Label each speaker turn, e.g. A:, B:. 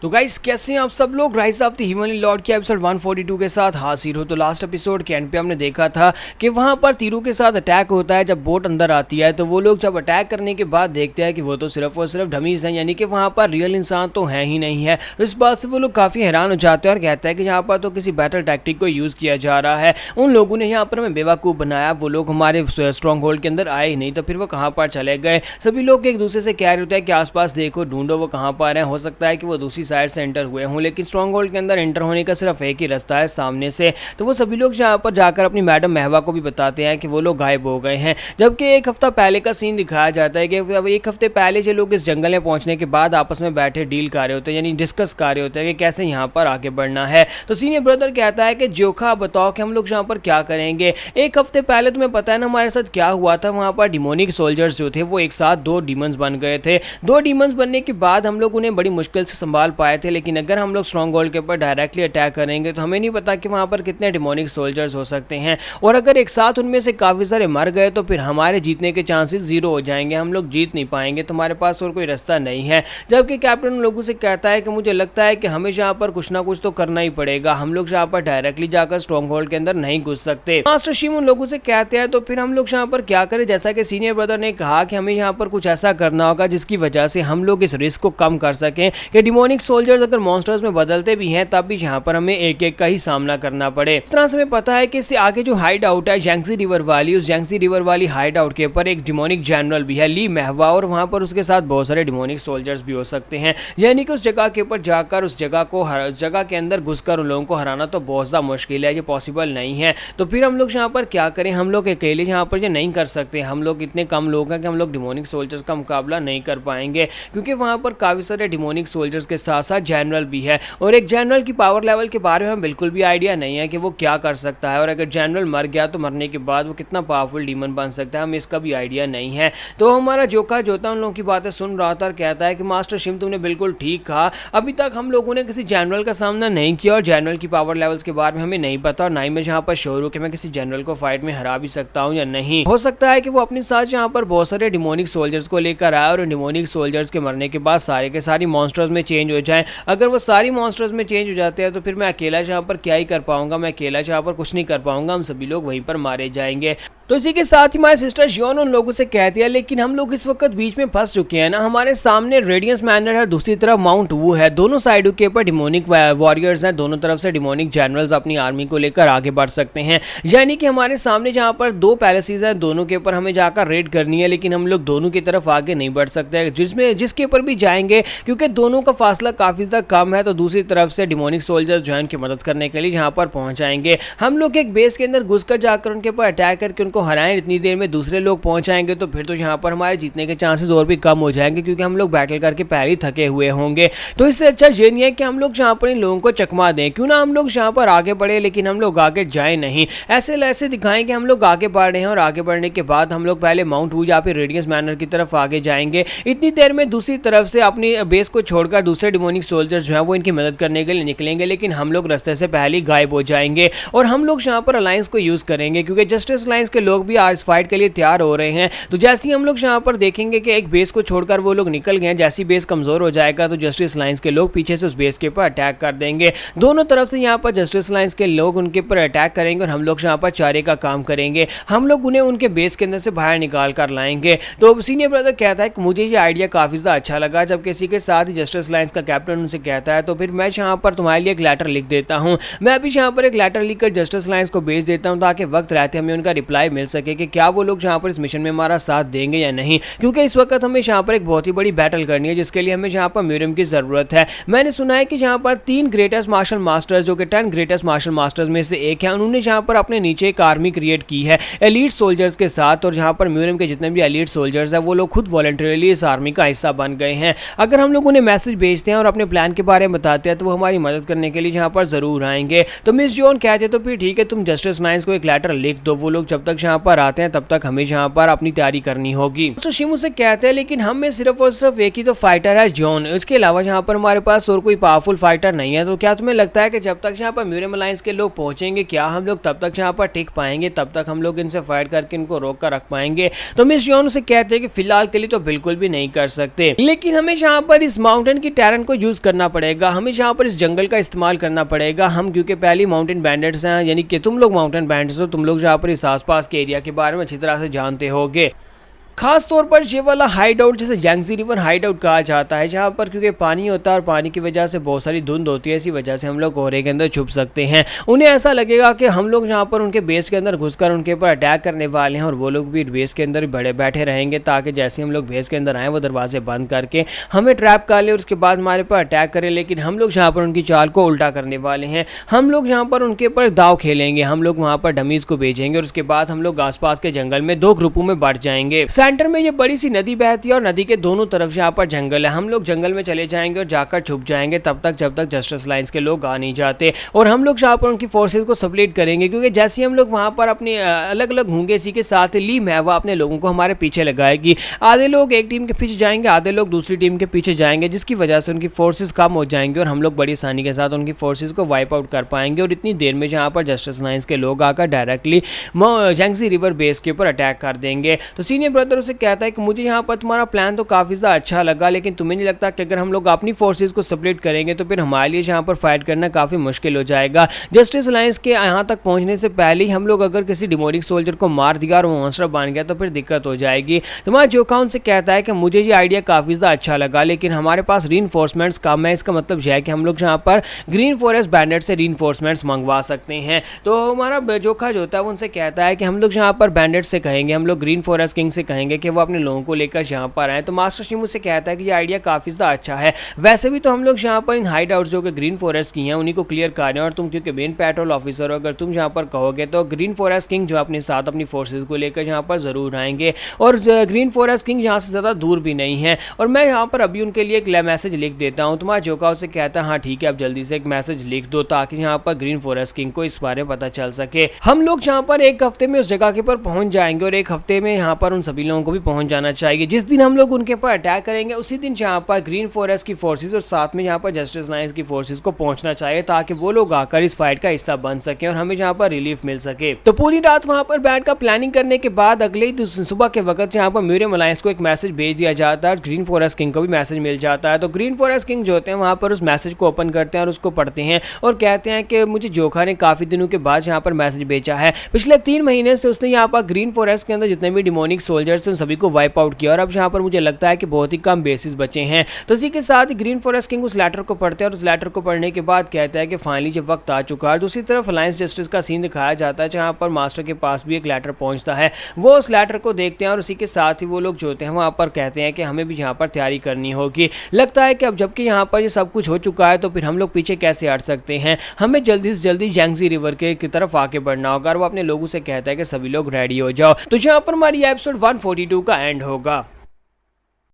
A: तो गाइस कैसे हैं आप सब लोग। Rise of the Himalaya Lord के एपिसोड 142 के साथ हाजिर हो। तो लास्ट एपिसोड के एंड पे हमने देखा था कि वहां पर तीरों के साथ अटैक होता है। जब बोट अंदर आती है तो वो लोग जब अटैक करने के बाद देखते हैं कि वो तो सिर्फ और सिर्फ डमीज हैं, यानी कि वहां पर रियल इंसान तो है ही नहीं है। तो इस बात से वो लोग काफ़ी हैरान हो जाते हैं और कहते हैं कि यहाँ पर तो किसी बैटल टैक्टिक को यूज़ किया जा रहा है। उन लोगों ने यहाँ पर हमें बेवकूफ़ बनाया, वो लोग हमारे स्ट्रॉन्ग होल्ड के अंदर आए ही नहीं, तो फिर वो कहाँ पर चले गए। सभी लोग एक दूसरे से कह रहे होते हैं कि आसपास देखो, ढूंढो वो कहाँ पर हैं। हो सकता है कि वो दूसरी साइड से एंटर हुए हूं, लेकिन स्ट्रॉन्ग होल्ड के अंदर एंटर होने का सिर्फ एक ही रास्ता है, सामने से। तो वो सभी लोग यहाँ पर जाकर अपनी मैडम महवा को भी बताते हैं कि वो लोग गायब हो गए हैं। जबकि एक हफ्ता पहले का सीन दिखाया जाता है कि एक हफ्ते पहले जो लोग इस जंगल में पहुंचने के बाद आपस में बैठे डील कर रहे होते हैं, यानी डिस्कस कर रहे होते हैं कि कैसे यहाँ पर आगे बढ़ना है। तो सीनियर ब्रदर कहता है कि जोखा बताओ कि हम लोग यहाँ पर क्या करेंगे। एक हफ्ते पहले तुम्हें पता है ना हमारे साथ क्या हुआ था। वहाँ पर डिमोनिक सोल्जर्स जो थे वो एक साथ दो डीमंस बन गए थे। दो डीमंस बनने के बाद हम लोग उन्हें बड़ी मुश्किल से संभाल पाए थे, लेकिन अगर हम लोग स्ट्रॉन्ग होल्ड के ऊपर डायरेक्टली अटैक करेंगे तो हमें नहीं पता कि वहां पर कितने डिमोनिक सोल्जर्स हो सकते हैं, और अगर एक साथ उनमें से काफ़ी सारे मर गए तो फिर हमारे जीतने के चांसेस जीरो हो जाएंगे, हम लोग जीत नहीं पाएंगे, तुम्हारे पास और कोई रास्ता नहीं है। जबकि कैप्टन उन लोगों से कहता है कि मुझे लगता है कि हमें यहाँ पर कुछ ना कुछ तो करना ही पड़ेगा, हम लोग यहाँ पर डायरेक्टली जाकर स्ट्रॉन्ग होल्ड के अंदर नहीं घुस सकते। मास्टर शिम उन लोगों से कहते हैं तो फिर हम लोग यहाँ पर क्या करें। जैसा कि सीनियर ब्रदर ने कहा कि हमें यहाँ पर कुछ ऐसा करना होगा जिसकी वजह से हम लोग इस रिस्क को कम कर सकें कि डिमोनिक सोल्जर्स अगर मॉन्स्टर्स में बदलते भी हैं तब भी यहाँ पर हमें एक एक का ही सामना करना पड़े। इस तरह से हमें पता है कि इससे आगे जो हाइड आउट है जैंगसी रिवर वाली, उस जैंगसी रिवर वाली हाइड आउट के ऊपर एक डिमोनिक जनरल भी है, ली महवा, और वहां पर उसके साथ बहुत सारे डिमोनिक सोल्जर्स भी हो सकते हैं। यानी कि उस जगह के ऊपर जाकर उस जगह के अंदर घुसकर उन लोगों को हराना तो बहुत ज़्यादा मुश्किल है, ये पॉसिबल नहीं है। तो फिर हम लोग यहाँ पर क्या करें। हम लोग अकेले यहाँ पर ये नहीं कर सकते, हम लोग इतने कम लोग हैं कि हम लोग डिमोनिक सोल्जर्स का मुकाबला नहीं कर पाएंगे, क्योंकि वहां पर काफ़ी सारे डिमोनिक सोल्जर्स के साथ साथ जनरल भी है, और एक जनरल की पावर लेवल के बारे में हमें बिल्कुल भी आइडिया नहीं है कि वो क्या कर सकता है, और अगर जनरल मर गया तो मरने के बाद वो कितना पावरफुल डीमन बन सकता है, हमें इसका भी आइडिया नहीं है। तो हमारा जोखा जोता उन लोगों की बातें सुन रहा था और कहता है कि मास्टर शिम तुमने बिल्कुल ठीक कहा, अभी तक हम लोगों ने किसी जनरल का सामना नहीं किया और जनरल की पावर लेवल्स के बारे में हमें नहीं पता, और ना ही मैं यहाँ पर श्योर हूँ कि मैं किसी जनरल को फाइट में हरा भी सकता हूँ या नहीं। हो सकता है कि वो अपने साथ यहाँ पर बहुत सारे डिमोनिक सोल्जर्स को लेकर आए और डिमोनिक सोल्जर्स के मरने के बाद सारे के सारी मॉन्स्टर्स में चेंज हो जाए। अगर वो सारी मॉन्स्टर्स में चेंज हो जाते हैं तो फिर मैं अकेला यहाँ पर क्या ही कर पाऊंगा, मैं अकेला यहाँ पर कुछ नहीं कर पाऊंगा, हम सभी लोग वहीं पर मारे जाएंगे। तो इसी के साथ ही हमारे सिस्टर जियोन उन लोगों से कहती है लेकिन हम लोग इस वक्त बीच में फंस चुके हैं ना, हमारे सामने रेडियंस मैनर है, दूसरी तरफ माउंट वू है, दोनों साइडों के ऊपर डिमोनिक वॉरियर्स हैं, दोनों तरफ से डिमोनिक जनरल्स अपनी आर्मी को लेकर आगे बढ़ सकते हैं। यानी कि हमारे सामने जहाँ पर दो पैलेसेस हैं, दोनों के ऊपर हमें जाकर रेड करनी है, लेकिन हम लोग दोनों की तरफ आगे नहीं बढ़ सकते, जिसके ऊपर भी जाएंगे क्योंकि दोनों का फासला काफ़ी ज़्यादा कम है, तो दूसरी तरफ से डिमोनिक सोल्जर्स जो है उनकी मदद करने के लिए यहाँ पर पहुँच जाएंगे। हम लोग एक बेस के अंदर घुसकर जाकर उनके ऊपर अटैक करके उनको हराएं, इतनी देर में दूसरे लोग पहुंच जाएंगे तो फिर तो यहाँ पर हमारे जीतने के चांसेस और भी कम हो जाएंगे, क्योंकि हम लोग बैटल करके पहले ही थके हुए होंगे। तो इससे अच्छा ये नहीं है कि हम लोग यहाँ पर इन लोगों को चकमा दें, क्यों ना हम लोग यहाँ पर आगे बढ़े लेकिन हम लोग आगे जाए नहीं, ऐसे दिखाएं कि हम लोग आगे बढ़ रहे हैं, और आगे बढ़ने के बाद हम लोग पहले माउंट वू या फिर रेडियंस मैनर की तरफ आगे जाएंगे। इतनी देर में दूसरी तरफ से अपनी बेस को छोड़कर दूसरे डिमोनिक सोल्जर्स जो है वो इनकी मदद करने के लिए निकलेंगे, लेकिन हम लोग रास्ते से पहले ही गायब हो जाएंगे, और हम लोग यहाँ पर अलायंस को यूज करेंगे, क्योंकि जस्टिस अलायंस के लोग भी आज फाइट के लिए तैयार हो रहे हैं। तो जैसे ही हम लोग यहाँ पर देखेंगे कि एक बेस को छोड़कर वो लोग निकल गए, जैसी बेस कमजोर हो जाएगा तो जस्टिस अलायंस के लोग पीछे से उस बेस के ऊपर अटैक कर देंगे। दोनों तरफ से यहाँ पर जस्टिस अलायंस के लोग उनके ऊपर अटैक करेंगे और हम लोग यहाँ पर चारे का काम करेंगे, हम लोग उन्हें उनके बेस के अंदर से बाहर निकाल कर लाएंगे। तो सीनियर ब्रदर कहता है कि मुझे ये आइडिया काफी ज्यादा अच्छा लगा, जबकि इसी के साथ ही जस्टिस अलायंस का कैप्टन उनसे कहता है तो फिर मैं यहाँ पर तुम्हारे लिए एक लेटर लिख देता हूँ। मैं भी यहाँ पर एक लेटर लिखकर जस्टिस अलायंस को भेज देता हूँ ताकि वक्त रहते हमें उनका रिप्लाई मिल सके कि क्या वो लोग यहाँ पर इस मिशन में हमारा साथ देंगे या नहीं, क्योंकि इस वक्त हमें यहाँ पर एक बहुत ही बड़ी बैटल करनी है जिसके लिए हमें यहाँ पर म्यूरियम की जरूरत है। मैंने सुना है कि यहाँ पर 3 ग्रेटेस्ट मार्शल मास्टर्स जो कि 10 ग्रेटेस्ट मार्शल मास्टर्स में से एक है, उन्होंने यहाँ पर अपने नीचे एक आर्मी क्रिएट की है एलीट सोल्जर्स के साथ, और यहाँ पर म्यूरियम के जितने भी एलीट सोल्जर्स हैं वो लोग खुद वॉलंटरीली इस आर्मी का हिस्सा बन गए हैं। अगर हम लोग उन्हें मैसेज भेजते हैं और अपने प्लान के बारे में बताते हैं तो वो हमारी मदद करने के लिए यहाँ पर जरूर आएंगे। तो मिस जॉन कहते तो फिर ठीक है, तुम जस्टिस अलायंस को एक लेटर लिख दो, वो लोग जब तक यहाँ पर आते हैं तब तक हमें यहाँ पर अपनी तैयारी करनी होगी। तो शिमू से कहते हैं लेकिन हम में सिर्फ और सिर्फ एक ही तो फाइटर है जॉन, इसके अलावा यहाँ पर हमारे पास और कोई पावरफुल फाइटर नहीं है। तो क्या तुम्हें लगता है कि जब तक यहाँ पर म्यूरियम अलायंस के लोग पहुंचेंगे क्या हम लोग तब तक यहाँ पर टिक पाएंगे, तब तक हम लोग इनसे फाइट करके इनको रोक कर रख पाएंगे? तो मिस जॉन से कहते हैं कि फिलहाल के लिए तो बिल्कुल भी नहीं कर सकते, लेकिन हमें यहाँ पर इस माउंटेन की टेरेन को यूज करना पड़ेगा, हमें यहाँ पर इस जंगल का इस्तेमाल करना पड़ेगा। हम क्योंकि पहले माउंटेन बैंडिट्स हैं, यानी कि तुम लोग माउंटेन बैंडिट्स हो, तुम लोग यहाँ पर इस आसपास के एरिया के बारे में अच्छी तरह से जानते होगे। खास तौर पर ये वाला हाइड आउट जिसे यांगजी रिवर हाइड आउट कहा जाता है, जहाँ पर क्योंकि पानी होता है और पानी की वजह से बहुत सारी धुंध होती है, इसी वजह से हम लोग कोहरे के अंदर छुप सकते हैं। उन्हें ऐसा लगेगा कि हम लोग यहाँ पर उनके बेस के अंदर घुसकर उनके ऊपर अटैक करने वाले हैं और वो लोग भी बेस के अंदर बड़े बैठे रहेंगे, ताकि जैसे हम लोग बेस के अंदर आए वो दरवाजे बंद करके हमें ट्रैप कर ले और उसके बाद हमारे पर अटैक करें। लेकिन हम लोग यहाँ पर उनकी चाल को उल्टा करने वाले हैं, हम लोग यहाँ पर उनके ऊपर दाव खेलेंगे, हम लोग वहाँ पर डमीज को भेजेंगे और उसके बाद हम लोग आसपास के जंगल में दो ग्रुपों में बढ़ जाएंगे। सेंटर में ये बड़ी सी नदी बहती है और नदी के दोनों तरफ यहाँ पर जंगल है, हम लोग जंगल में चले जाएंगे और जाकर छुप जाएंगे तब तक जब तक जस्टिस लाइंस के लोग आ नहीं जाते, और हम लोग यहाँ पर उनकी फोर्सेस को स्प्लिट करेंगे, क्योंकि जैसे हम लोग वहाँ पर अपने अलग अलग होंगे, इसी के साथ ली महवा अपने लोगों को हमारे पीछे लगाएगी। आधे लोग एक टीम के पीछे जाएंगे, आधे लोग दूसरी टीम के पीछे जाएंगे, जिसकी वजह से उनकी फोर्सेस कम हो जाएंगे और हम लोग बड़ी आसानी के साथ उनकी फोर्सेस को वाइप आउट कर पाएंगे। और इतनी देर में यहाँ पर जस्टिस लाइंस के लोग आकर डायरेक्टली यांगजी रिवर बेस के ऊपर अटैक कर देंगे। तो सीनियर ब्रदर उसे कहता है कि मुझे यहाँ पर तुम्हारा प्लान तो काफ़ी ज़्यादा अच्छा लगा, लेकिन तुम्हें नहीं लगता कि अगर हम लोग अपनी फोर्सेस को स्प्लिट करेंगे तो फिर हमारे लिए यहाँ पर फाइट करना काफ़ी मुश्किल हो जाएगा। जस्टिस अलायंस के यहाँ तक पहुँचने से पहले ही हम लोग अगर किसी डिमोनिक सोल्जर को मार दिया और वो मॉन्स्टर बन गया तो फिर दिक्कत हो जाएगी। तुम्हारा जोखा उनसे कहता है कि मुझे ये आइडिया काफ़ी ज़्यादा अच्छा लगा, लेकिन हमारे पास रीइंफोर्समेंट्स कम है, इसका मतलब यह है कि हम लोग यहाँ पर ग्रीन फॉरेस्ट बैंडेड से रीइंफोर्समेंट्स मंगवा सकते हैं। तो हमारा जोखा जो होता है वो उनसे कहता है कि हम लोग यहाँ पर बैंडेड से कहेंगे, हम लोग ग्रीन फॉरेस्ट किंग से कहेंगे कि वो अपने लोगों को लेकर यहाँ पर आए। तो मास्टर शिमू से कहता है कि ये आइडिया काफ़ी ज़्यादा अच्छा है, वैसे भी तो हम लोग यहाँ पर इन हाइड आउट्स जो कि ग्रीन फॉरेस्ट की हैं उन्हीं को क्लियर कर रहे हैं, और तुम क्योंकि मेन पेट्रोल ऑफिसर हो, अगर तुम यहाँ पर कहोगे तो ग्रीन फॉरेस्ट किंग जो अपने साथ अपनी फोर्सेज को लेकर यहाँ पर ज़रूर आएंगे, और ग्रीन फॉरेस्ट किंग यहाँ से ज़्यादा दूर भी नहीं है, और मैं यहाँ पर अभी उनके लिए एक मैसेज लिख देता हूँ। तुम्हारा जोका उसे कहता है हाँ ठीक है, आप जल्दी से एक मैसेज लिख दो ताकि यहाँ पर ग्रीन फॉरेस्ट किंग को इस बारे में पता चल सके। हम लोग यहाँ पर एक हफ्ते में उस जगह के पर पहुँच जाएंगे और एक हफ्ते में यहाँ पर उन सभी लोगों को भी पहुँच जाना चाहिए। जिस दिन हम लोग उनके पर अटैक करेंगे उसी दिन यहाँ पर ग्रीन फॉरेस्ट की फोर्सेस और साथ में यहाँ पर जस्टिस लाइंस की फोर्सेस को पहुंचना चाहिए, ताकि वो लोग आकर इस फाइट का हिस्सा बन सके और हमें यहाँ पर रिलीफ मिल सके। तो पूरी रात वहाँ पर बैठकर प्लानिंग करने के बाद अगले ही सुबह के वक्त यहाँ पर म्यूरियम अलायंस को एक मैसेज भेज दिया जाता है, ग्रीन फॉरेस्ट किंग को भी मैसेज मिल जाता है। तो ग्रीन फॉरेस्ट किंग जो होते हैं वहाँ पर उस मैसेज को ओपन करते हैं और उसको पढ़ते हैं और कहते हैं कि मुझे जोखा ने काफी दिनों के बाद यहाँ पर मैसेज भेजा है। पिछले 3 महीने से उसने यहाँ पर ग्रीन फॉरेस्ट के अंदर जितने भी डिमोनिक सोल्जर्स थे उन सभी को वाइप आउट किया, और अब यहाँ पर मुझे लगता है कि बहुत ही कम बेसिस बचे हैं। तो इसी के साथ ही ग्रीन फॉरेस्ट किंग उस लेटर को पढ़ते हैं और उस लेटर को पढ़ने के बाद कहता है कि फाइनली जब वक्त आ चुका है। दूसरी तरफ अलायंस जस्टिस का सीन दिखाया जाता है, जहां पर मास्टर के पास भी एक लेटर पहुंचता है। वो उस लेटर को देखते हैं और उसी के साथ ही वो लोग जो होते हैं वहां पर कहते हैं कि हमें भी यहाँ पर तैयारी करनी होगी। लगता है कि अब जबकि यहाँ पर ये सब कुछ हो चुका है तो फिर हम लोग पीछे कैसे हट सकते हैं, हमें जल्दी से जल्दी यांगजी रिवर के तरफ आके बढ़ना होगा। और वो अपने लोगों से कहता है कि सभी लोग रेडी हो जाओ। तो यहाँ पर हमारी एपिसोड 142 का एंड होगा।